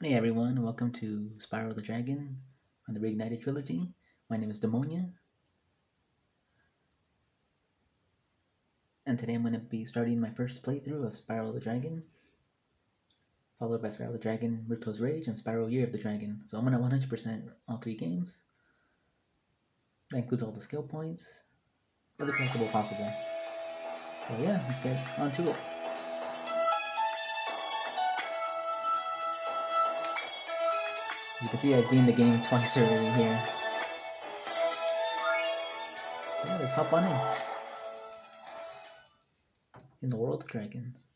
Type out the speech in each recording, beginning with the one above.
Hey everyone, welcome to Spyro the Dragon on the Reignited Trilogy. My name is Demonia, and today I'm going to be starting my first playthrough of Spyro the Dragon, followed by Spyro the Dragon Ripto's Rage and Spyro Year of the Dragon. So I'm going to 100% all three games. That includes all the skill points, every collectible possible. So yeah, let's get on to it. You can see I've beaten the game twice already here. Yeah, let's hop on in the world of dragons.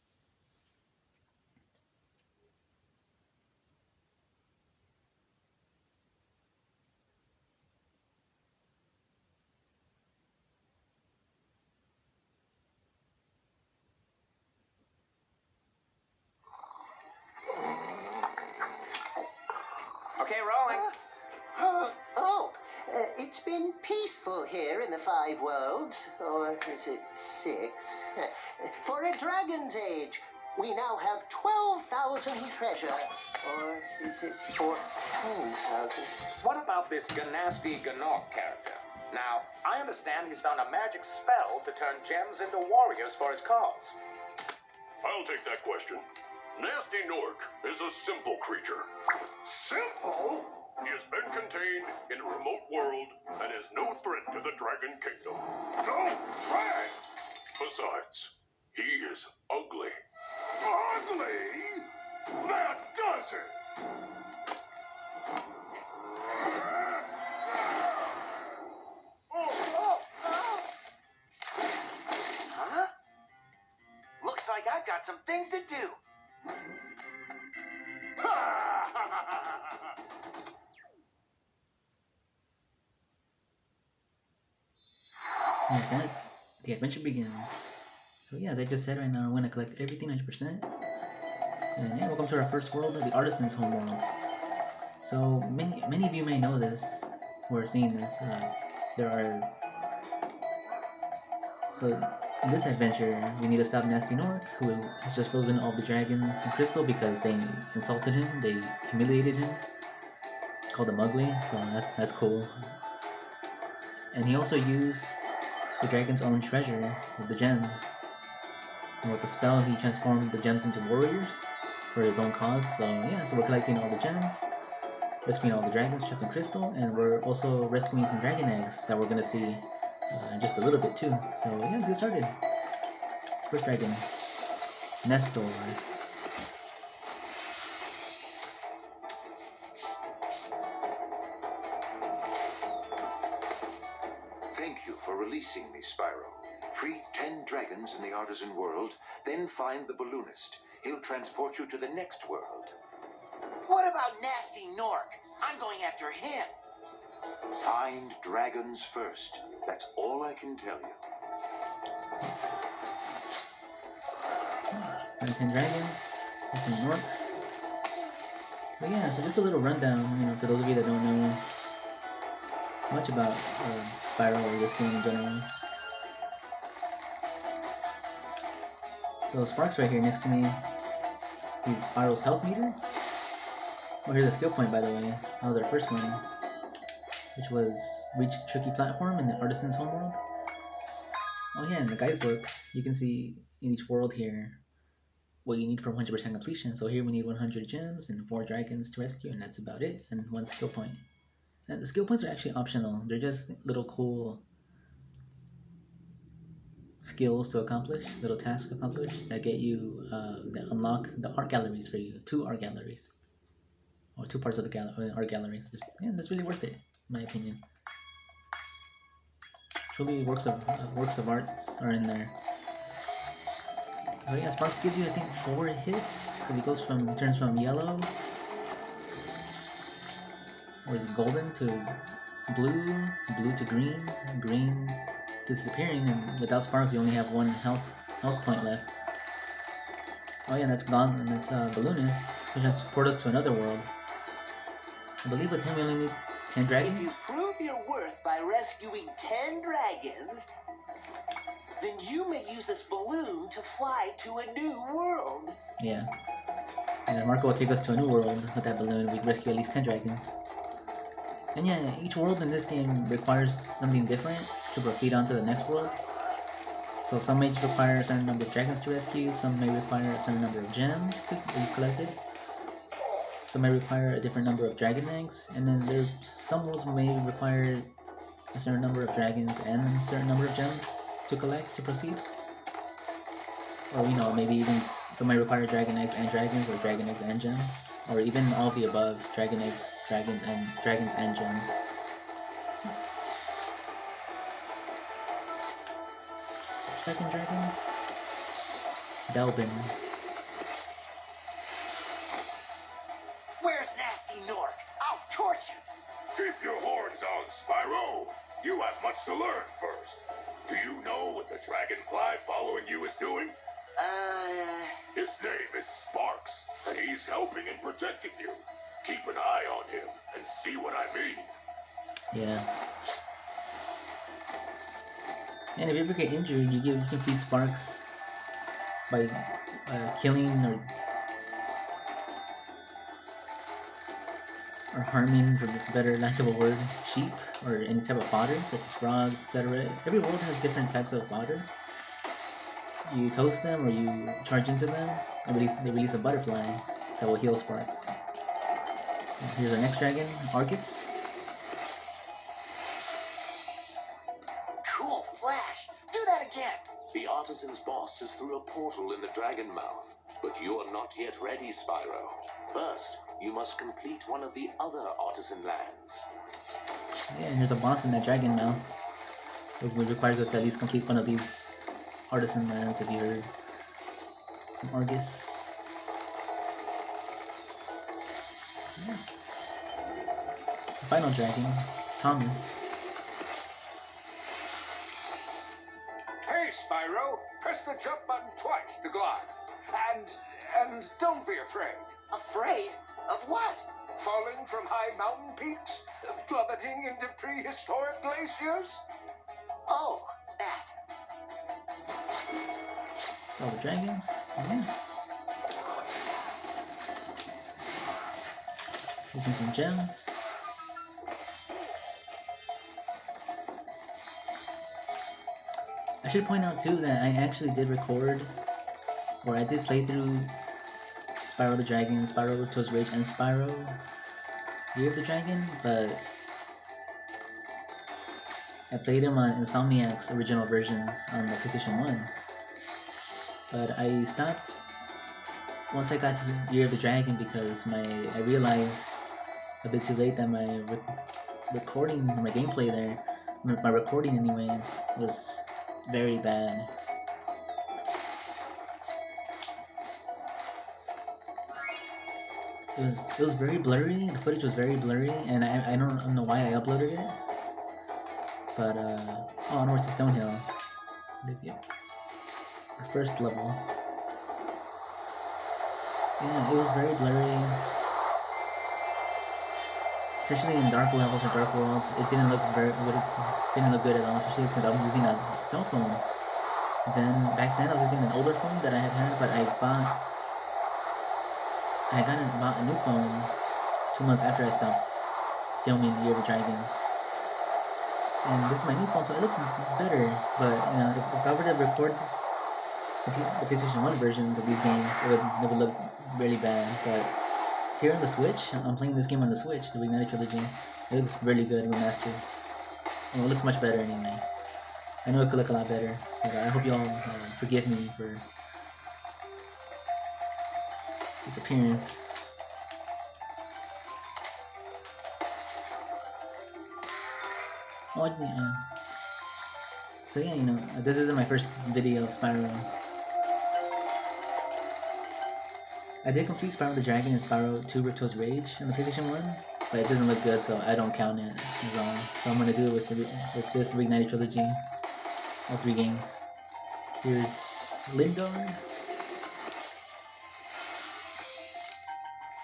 Okay, rolling. It's been peaceful here in the Five Worlds, or is it six? For a dragon's age, we now have 12,000 treasure, or is it 14,000? What about this Ganasty Ganok character? Now, I understand he's found a magic spell to turn gems into warriors for his cause. I'll take that question. Nasty Nork is a simple creature. Simple? He has been contained in a remote world and is no threat to the Dragon Kingdom. No threat? Besides, he is ugly. Ugly? That does it! Huh? Looks like I've got some things to do. And with that, the adventure begins. So yeah, as I just said, right now I'm going to collect everything 100%. And yeah, welcome to our first world of the Artisans Homeworld. So many of you may know this, who are seeing this. So in this adventure, we need to stop Nasty Nork, who has just frozen all the dragons in crystal because they insulted him, they humiliated him, called him ugly, so that's cool. And he also used the dragon's own treasure with the gems. And with the spell, he transformed the gems into warriors for his own cause. So yeah, so we're collecting all the gems, rescuing all the dragons trapped in crystal, and we're also rescuing some dragon eggs that we're gonna see in just a little bit too. So yeah, let's get started. First dragon, Nestor. Thank you for releasing me, Spyro. Free 10 dragons in the Artisan world, then find the balloonist. He'll transport you to the next world. What about Nasty Nork? I'm going after him. Find dragons first. That's all I can tell you. And 10 dragons, and some orcs. But yeah, so just a little rundown, for those of you that don't know much about Spyro or this game in general. So Spark's right here next to me. He's Spyro's health meter. Oh, here's a skill point, by the way. That was our first one, which was reach tricky platform in the Artisans Homeworld. Oh yeah, in the guidebook, you can see in each world here what you need for 100% completion. So here we need 100 gems and 4 dragons to rescue, and that's about it, and 1 skill point. And the skill points are actually optional. They're just little cool skills to accomplish, little tasks to accomplish that get you, that unlock the art galleries for you. 2 art galleries. Or 2 parts of the art gallery. Yeah, that's really worth it, in my opinion. Truly works of art are in there. Oh yeah, Sparks gives you I think 4 hits, because he turns from yellow, or is it golden, to blue, blue to green, green disappearing, and without Sparks you only have 1 health point left. Oh yeah, that's gone, and that's Balloonist, which transport us to another world. I believe with him we only need 10 dragons. If you prove your worth by rescuing 10 dragons, then you may use this balloon to fly to a new world. Yeah. And Marco will take us to a new world with that balloon. We rescue at least 10 dragons. And yeah, each world in this game requires something different to proceed on to the next world. So some may require a certain number of dragons to rescue, some may require a certain number of gems to be collected, some may require a different number of dragon eggs, and then there's some worlds may require a certain number of dragons and a certain number of gems to collect to proceed. Or you know, maybe even some may require dragon eggs and dragons, or dragon eggs and gems, or even all of the above: dragon eggs, dragons, and gems. Second dragon, Delbin. Where's Nasty Nork? I'll torch him. Keep your horns on, Spyro. You have much to learn first. Do you know what the dragonfly following you is doing? His name is Sparks, and he's helping and protecting you. Keep an eye on him and see what I mean. Yeah. And if you ever get injured, you can feed Sparks by killing or harming, for better lack of a word, sheep or any type of fodder, such as frogs, etc. Every world has different types of fodder. You toast them or you charge into them, and they release a butterfly that will heal Sparks. And here's our next dragon, Argus. Cool flash. Do that again. The Artisan's boss is through a portal in the Dragon Mouth, but you are not yet ready, Spyro. First, you must complete one of the other Artisan lands. Yeah, and there's a boss in that dragon now, which requires us to at least complete one of these Artisan lands, as you heard from Argus. Yeah. The final dragon, Thomas. Hey, Spyro, press the jump button twice to glide. And don't be afraid. Afraid? Of what? Falling from high mountain peaks? Plummeting into prehistoric glaciers? Oh, that. All the dragons. Yeah. Using some gems. I should point out too that I actually did record, or I did play through Spyro the Dragon, Spyro Reignited Rage, and Spyro Year of the Dragon, but I played them on Insomniac's original versions on the PlayStation 1. But I stopped once I got to Year of the Dragon because I realized a bit too late that my recording, my gameplay there, my recording anyway, was very bad. It was very blurry. The footage was very blurry, and I don't know why I uploaded it. But onward to Stonehill. Our first level. Yeah, it was very blurry. Especially in dark levels or dark worlds, it didn't look good at all. Especially since I was using a cell phone. Then back then I was using an older phone that I had, but I bought a new phone 2 months after I stopped filming Year of the Dragon. And this is my new phone, so it looks better. But you know, if I were to record the PlayStation 1 versions of these games, it would look really bad. But here on the Switch, I'm playing this game on the Switch, the Reignited Trilogy. It looks really good, remastered. Well, it looks much better anyway. I know it could look a lot better, but I hope you all forgive me for its appearance. Oh, yeah. So yeah, you know, this isn't my first video of Spyro. I did complete Spyro the Dragon and Spyro 2 Reignited Rage on the PlayStation 1, but it doesn't look good, so I don't count it as well. So I'm gonna do it with this Reignited Trilogy, all 3 games. Here's Lindor.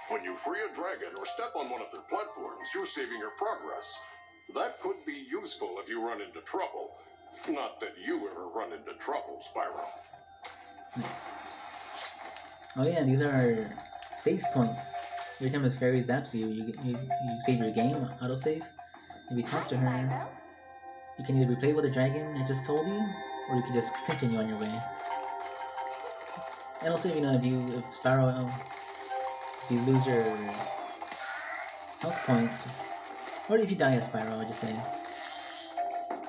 When you free a dragon or step on one of their platforms, you're saving your progress. That could be useful if you run into trouble. Not that you ever run into trouble, Spyro. Oh yeah, these are save points. Every time this fairy zaps you, you save your game, autosave. If you talk to her, you can either replay what the dragon had just told you, or you can just continue on your way. And also, you know, if Spyro, if you lose your health points, or if you die as Spyro, I'll just say.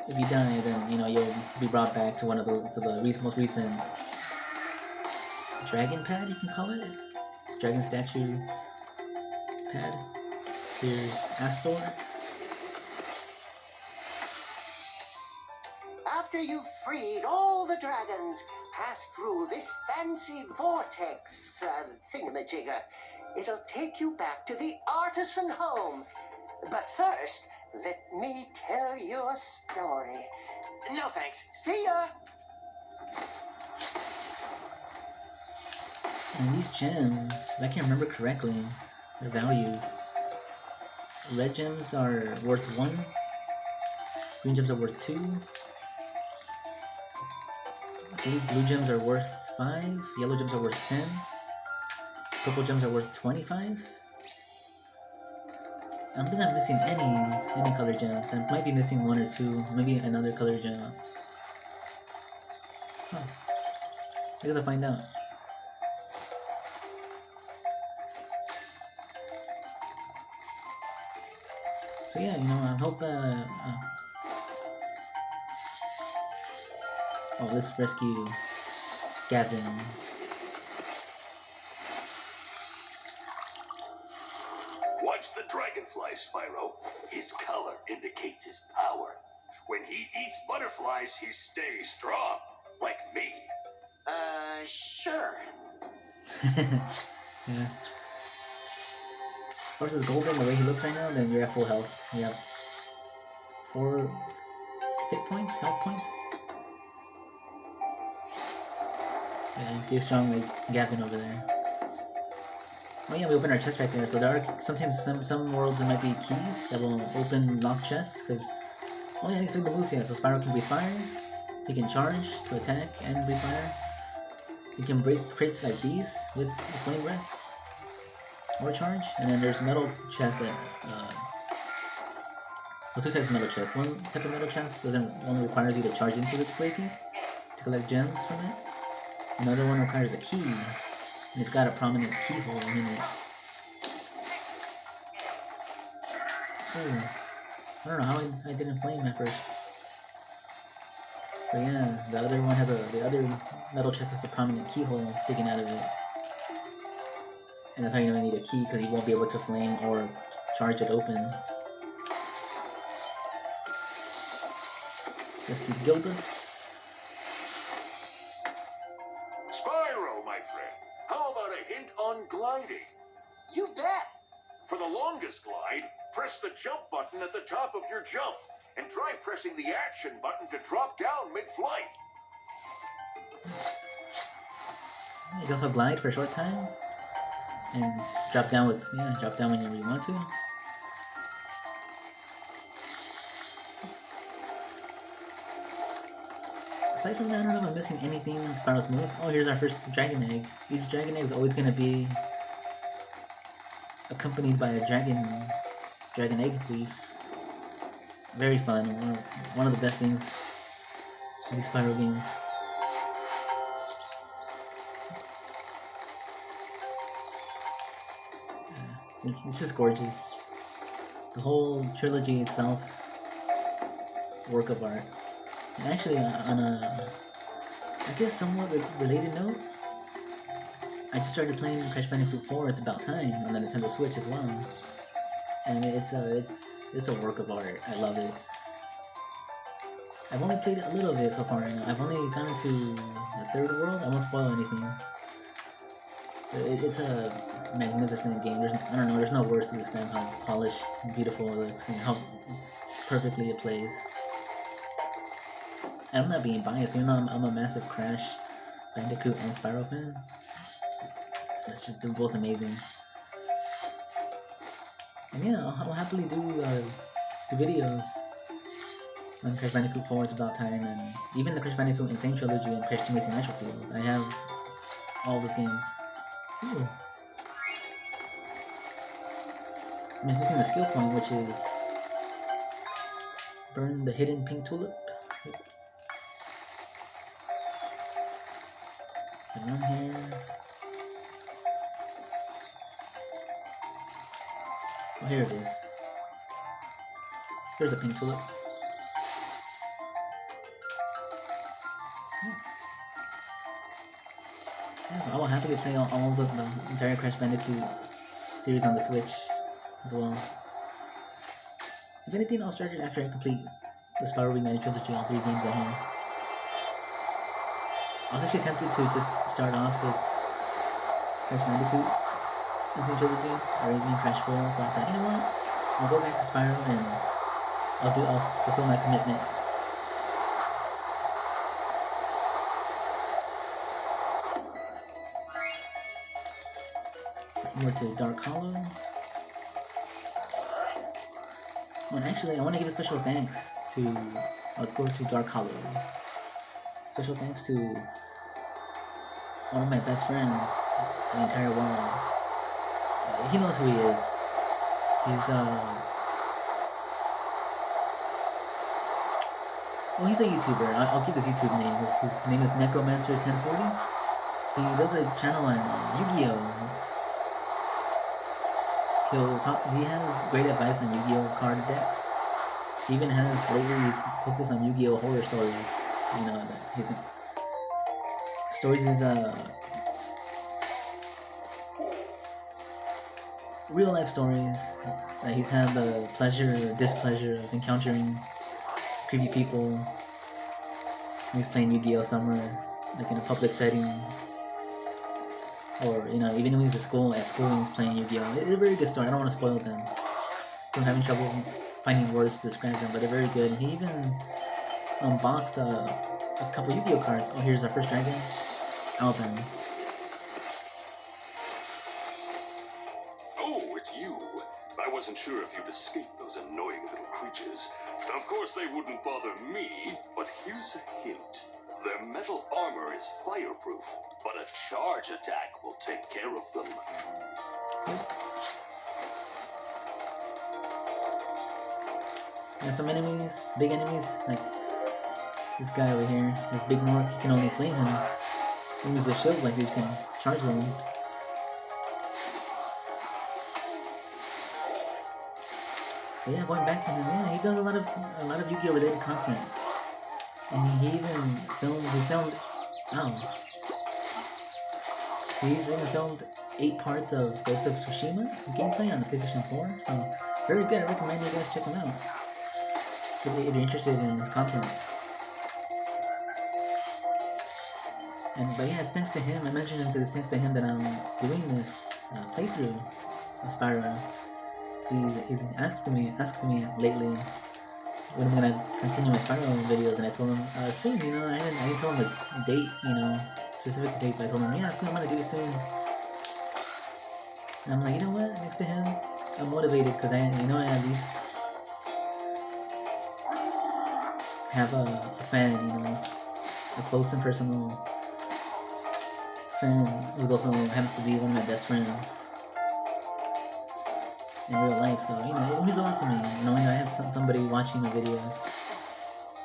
If you die, then, you know, you'll be brought back to one of the most recent dragon pad, you can call it? Dragon statue pad. Here's Astor. After you've freed all the dragons, pass through this fancy vortex thingamajigger. It'll take you back to the artisan home. But first, let me tell you a story. No thanks. See ya! And these gems, if I can remember correctly, their values. Red gems are worth 1. Green gems are worth 2. Blue gems are worth 5. Yellow gems are worth 10. Purple gems are worth 25. I don't think I'm missing any color gems. I might be missing 1 or 2. Maybe another color gem. Huh. I guess I'll find out. So yeah, you know, I hope, oh, let's rescue Gavin. Watch the dragonfly, Spyro. His color indicates his power. When he eats butterflies, he stays strong, like me. Sure. Yeah. Of course, it's golden the way he looks right now, then you're at full health. You have 4 hit points, health points. Yeah, you see a strong like Gavin over there. Oh yeah, we opened our chest right there. So there are sometimes some worlds there might be keys that will open locked chests because oh yeah, he's the moves here. So Spyro can breathe fire, he can charge to attack and breathe fire. He can break crates like these with flame breath or charge. And then there's metal chests that well, 2 types of metal chests. One type of metal chest only requires you to charge into the breaking to collect gems from it. Another one requires a key, and it's got a prominent keyhole in it. Ooh, I don't know how I didn't flame at first. So yeah, the other one has the other metal chest has a prominent keyhole sticking out of it. And that's how you know you need a key, because you won't be able to flame or charge it open. Rescue Gildas. Spyro, my friend, how about a hint on gliding? You bet. For the longest glide, press the jump button at the top of your jump, and try pressing the action button to drop down mid-flight. You can also glide for a short time, and drop down whenever you want to. Aside from that, I don't know if I'm missing anything in Spyro's moves. Oh, here's our first Dragon Egg. Each Dragon Egg is always going to be accompanied by a Dragon Egg thief. Very fun. One of the best things in these Spyro games. It's just gorgeous. The whole trilogy itself, work of art. And actually, on a, I guess somewhat related note, I just started playing Crash Bandicoot 4. It's about time on the Nintendo Switch as well, and it's a work of art. I love it. I've only played a little bit so far. I've only gotten to the 3rd world. I won't spoil anything. It's a magnificent game. There's no words to describe how polished and beautiful it looks and how perfectly it plays. And I'm not being biased, even though I'm a massive Crash Bandicoot and Spyro fan. It's just, they're both amazing. And yeah, I'll happily do videos on Crash Bandicoot 4, It's About Time, and even the Crash Bandicoot Insane Trilogy and Crash Team Racing Nitro Field. I have all those games. Ooh. I'm missing the skill point, which is burn the hidden pink tulip. And run here. Oh, here it is. There's a pink tulip. Yeah, so I will happily play all of the entire Crash Bandicoot series on the Switch as well. If anything, I'll start it after I complete the Spyro Reignited Trilogy, all 3 games I have. I was actually tempted to just start off with Crash Bandicoot as a trilogy, or even Crash 4, but I thought, you know what? I'll go back to Spyro and I'll fulfill my commitment. More to Dark Hollow. Oh, and actually, I want to give a special thanks to. Let's go to Dark Hollow. Special thanks to one of my best friends in the entire world. He knows who he is. He's well, he's a YouTuber. I'll keep his YouTube name. His name is Necromancer1040. He does a channel on Yu-Gi-Oh! He has great advice on Yu-Gi-Oh! Card decks. He even has, lately he's posted some Yu-Gi-Oh! Horror stories. You know, his stories is real life stories that he's had the pleasure or displeasure of encountering creepy people when he's playing Yu-Gi-Oh! Somewhere, like in a public setting. Or, you know, even when he's at school he's playing Yu-Gi-Oh! It's a very good story. I don't want to spoil them. I'm having trouble finding words to describe them, but they're very good. He even unboxed a couple Yu-Gi-Oh! Cards. Oh, here's our first dragon. Alvin. Oh, it's you. I wasn't sure if you'd escaped those annoying little creatures. Of course they wouldn't bother me, but here's a hint. Their metal armor is fireproof, but a charge attack will take care of them. And some enemies, big enemies, like this guy over here, this big Nork, you can only flame him. Enemies with shields like you can charge them. But yeah, going back to him, yeah, he does a lot of Yu-Gi-Oh! Related content. And he even filmed, he even filmed 8 parts of Ghost of Tsushima gameplay on the PlayStation 4, so very good. I recommend you guys check him out if you're interested in his content. But yeah, it's thanks to him. I mentioned him because it's thanks to him that I'm doing this playthrough of Spyro. He's asked me lately when I'm gonna continue my Spyro videos, and I told him soon. You know, I didn't tell him the date, you know, specific date, but I told him, yeah, soon, I'm gonna do it soon. And I'm like, you know what? Next to him, I'm motivated because I at least have a fan, you know, a close and personal friend who's also happens to be one of my best friends in real life. So, you know, it means a lot to me knowing that I have somebody watching my videos.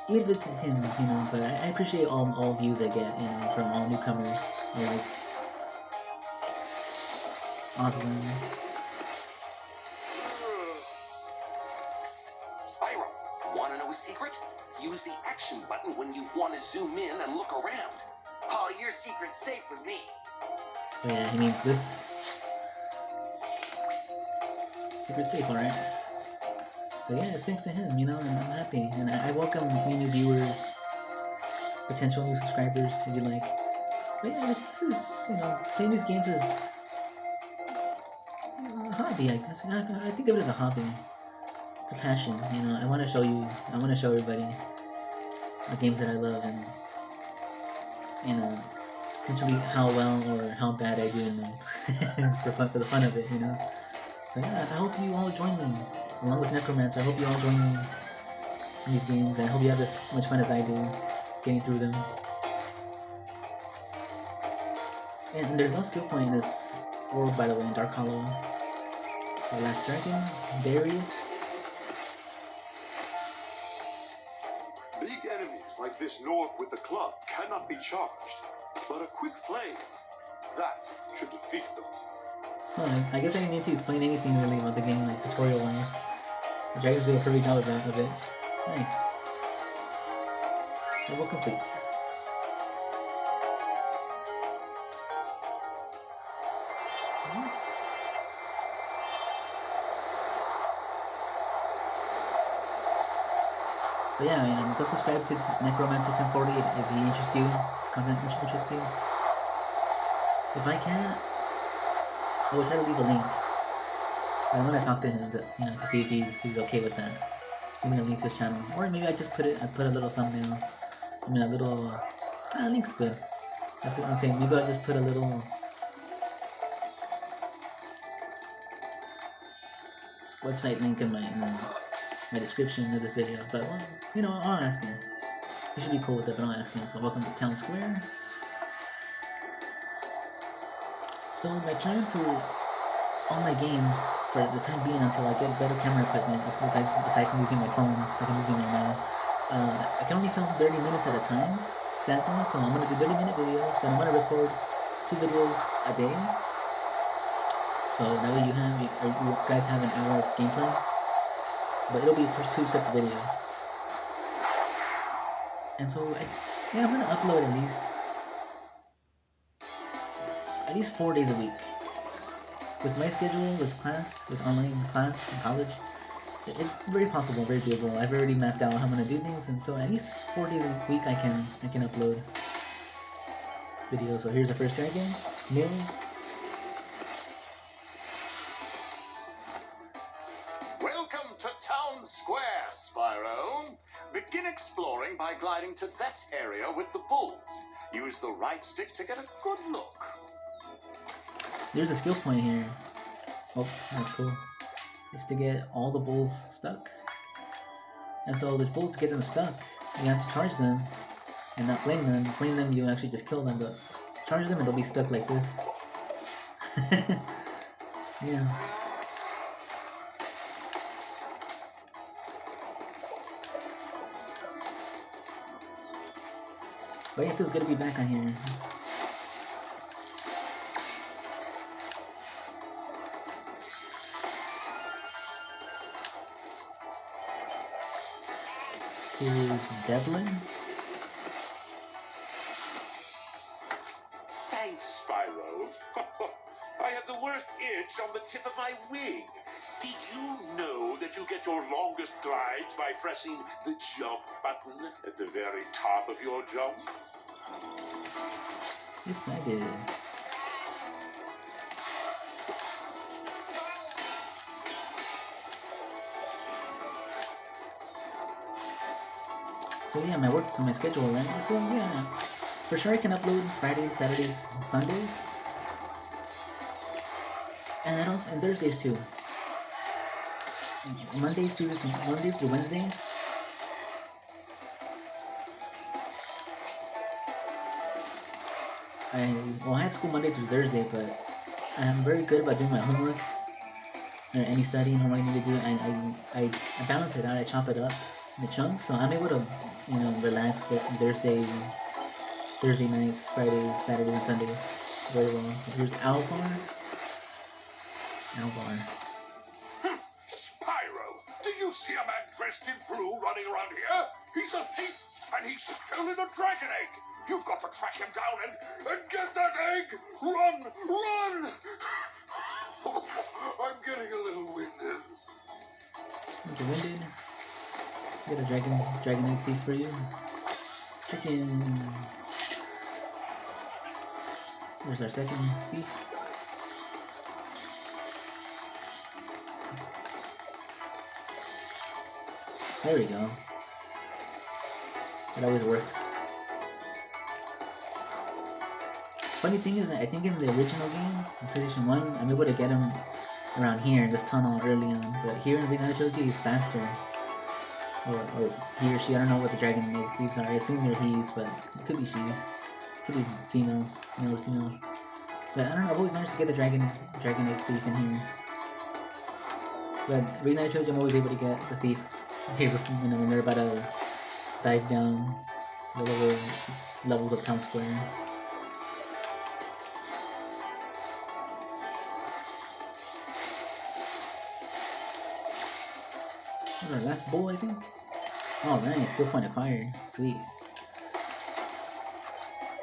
Even if it's him, you know, but I appreciate all views I get, you know, from all newcomers. Like Oswin. Spyro, wanna know a secret? Use the action button when you want to zoom in and look around. Oh, your secret's safe with me. Yeah, he means this. Super safe, alright? So yeah, it's thanks to him, you know, and I'm happy. And I welcome any new viewers, potential new subscribers, if you like. But yeah, this is, you know, playing these games is a hobby, I guess. I think of it as a hobby. It's a passion, you know. I want to show everybody the games that I love, and, you know, potentially how well or how bad I do in them for the fun of it, you know. So yeah, I hope you all join me, along with Necromancer. I hope you all join me in these games, and I hope you have as much fun as I do getting through them. And there's no skill point in this world, by the way, in Dark Hollow. The last dragon, Darius. Big enemies like this Nork with the club cannot be charged, but a quick flame, that should defeat them. I guess I didn't need to explain anything really about the game, like tutorial-wise. The dragons do a perfect job of that a bit. Nice. Level complete. But yeah, go subscribe to Necromancer1040 if he interests you. His content interests you. If I can't, I will try to leave a link. I'm gonna talk to him to, to see if he's okay with that. I'm gonna link to his channel, or maybe I put a little thumbnail. I mean a little. Link's good. That's what I'm saying. Maybe I'll just put a little website link in my description of this video. But well, I'll ask him. He should be cool with it, but I'll ask him. So welcome to Town Square. So my plan for all my games, for the time being until I get better camera equipment, aside from using my phone, like I'm using it now, I can only film 30 minutes at a time, sadly, so I'm going to do 30-minute videos, then I'm going to record 2 videos a day, so that way you guys have an hour of gameplay, but it'll be the first 2 separate videos. And so, I'm going to upload at least 4 days a week. With my schedule, with online class in college, it's very possible, very doable. I've already mapped out how I'm gonna do things, and so at least 4 days a week I can upload videos. So here's the first dragon, Mills. Welcome to Town Square, Spyro. Begin exploring by gliding to that area with the bulls. Use the right stick to get a good look. There's a skill point here. Oh, that's cool. It's to get all the bulls stuck. And so the bulls, to get them stuck, you have to charge them and not flame them. Flame them, you actually just kill them, but charge them and they'll be stuck like this. Yeah. But yeah, it feels good to be back on here. Here is Devlin. Thanks, Spyro. I have the worst itch on the tip of my wing. Did you know that you get your longest glides by pressing the jump button at the very top of your jump? Yes, I did. So yeah, my schedule, right? So yeah, for sure I can upload Fridays, Saturdays, Sundays, and Thursdays too. Mondays to Wednesdays. I had school Monday through Thursday, but I'm very good about doing my homework or any studying homework I need to do. I balance it out. I chop it up in the chunks, so I'm able to relax Thursday nights, Fridays, Saturdays, and Sundays very well. So here's Alvar. Spyro, did you see a man dressed in blue running around here? He's a thief, and he's stolen a dragon egg. You've got to track him down and get that egg. Run, run! I'm getting a little winded. Get a dragon egg thief for you. Chicken. There's our second thief. There we go. It always works. Funny thing is that I think in the original game, in PlayStation 1, I'm able to get him around here in this tunnel early on, but here in Reignited Trilogy he's faster. Or he or she, I don't know what the dragon egg thieves are. I assume they're he's, but it could be she's. Could be females, males, females. But I don't know, I've always managed to get the dragon egg thief in here. But Reignited Trilogy, I'm always able to get the thief here when they're about to dive down the levels of Town Square. Alright, last bull, I think. Oh, nice. Skill point acquired. Sweet.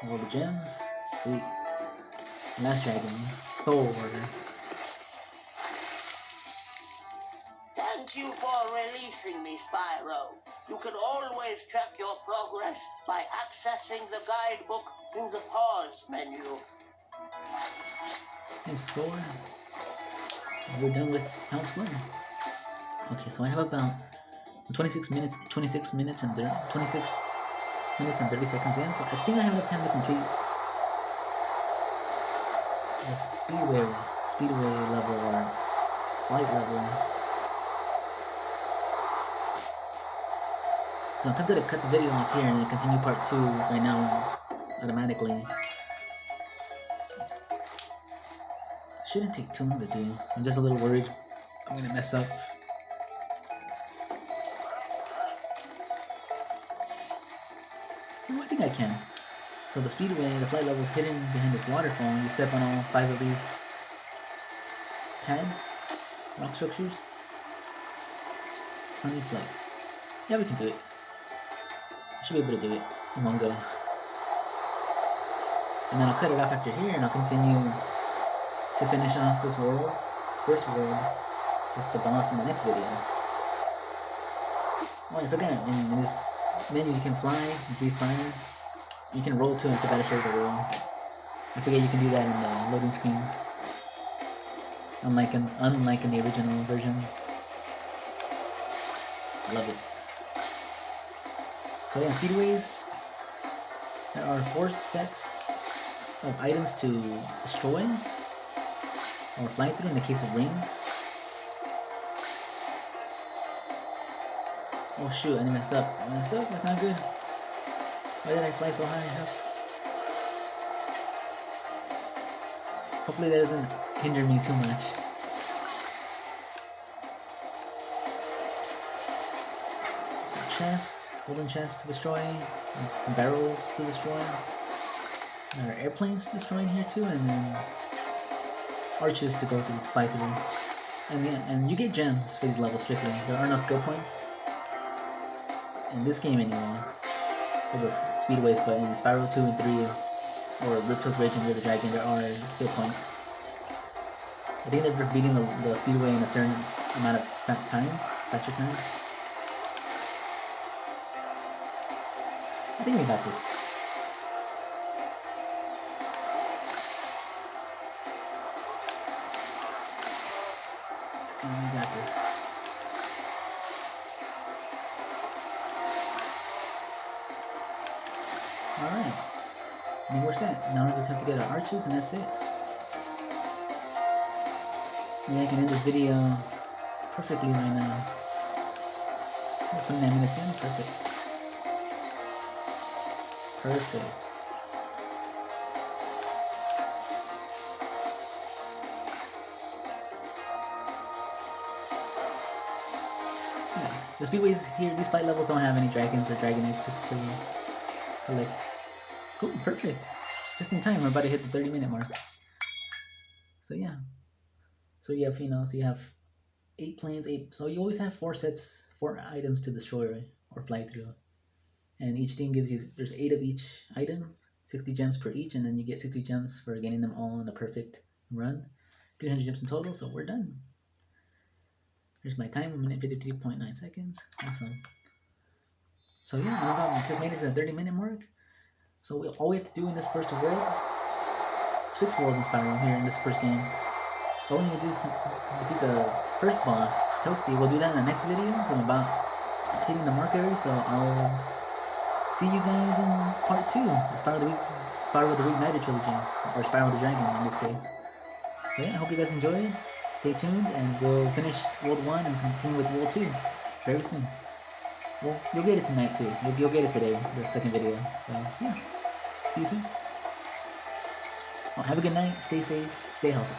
All the gems. Sweet. Last dragon. Thor. Thank you for releasing me, Spyro. You can always check your progress by accessing the guidebook through the pause menu. Thanks, Thor. We're done with Town Square. Okay, so I have about 26 minutes and 30 seconds in, so I think I have enough time to complete the speedway level or flight level. So I'm tempted to cut the video off here and then continue part 2 right now automatically. Shouldn't take too long to do. I'm just a little worried I'm gonna mess up. No, I think I can. So the speedway, the flight level is hidden behind this waterfall. You step on all 5 of these pads, rock structures. Sunny flight. Yeah, we can do it. I should be able to do it in one go. And then I'll cut it off after here and I'll continue to finish off this world, first world, with the boss in the next video. Oh, I forgot, in this menu you can fly, breathe fire. You can roll too, I forgot to show the roll. I forget you can do that in the loading screens. Unlike in the original version. I love it. So yeah, speedways, there are 4 sets of items to destroy or fly through in the case of rings. Oh shoot, I messed up. That's not good. Why did I fly so high up? Hopefully that doesn't hinder me too much. Chest, golden chest to destroy, barrels to destroy. There are airplanes to destroy in here too, and then arches to go through, fly through. And yeah, and you get gems for these levels strictly. There are no skill points in this game anymore for the speedways, but in Spyro 2 and 3 or Ripto's Rage and Year of the Dragon, there are skill points. I think they're for beating the speedway in a certain amount of time, faster time. I think we got this. We got this. Alright. I think we're set. Now we just have to get our arches and that's it. And I can end this video perfectly right now. 29 minutes in, perfect. Perfect. The speedways here, these fight levels don't have any dragons or dragon eggs to collect. Cool, perfect. Just in time, we're about to hit the 30-minute mark. So yeah. So you have, so you have 8 planes, so you always have 4 items to destroy or fly through. And each thing gives you, there's 8 of each item, 60 gems per each, and then you get 60 gems for getting them all in a perfect run. 300 gems in total, so we're done. Here's my time, 1 minute 53.9 seconds. Awesome. So yeah, we just made it to the 30-minute mark. So all we have to do in this first world, 6 worlds in Spyro here in this first game. All we need to do is defeat the first boss, Toasty. We'll do that in the next video. I'm about hitting the mark area, so I'll see you guys in part 2. Spyro the Reignited Trilogy, or Spyro the Dragon in this case. So yeah, I hope you guys enjoyed. Stay tuned, and we'll finish World 1 and continue with World 2 very soon. Well, you'll get it tonight too. You'll get it today, the second video. So yeah, see you soon. Well, have a good night. Stay safe. Stay healthy.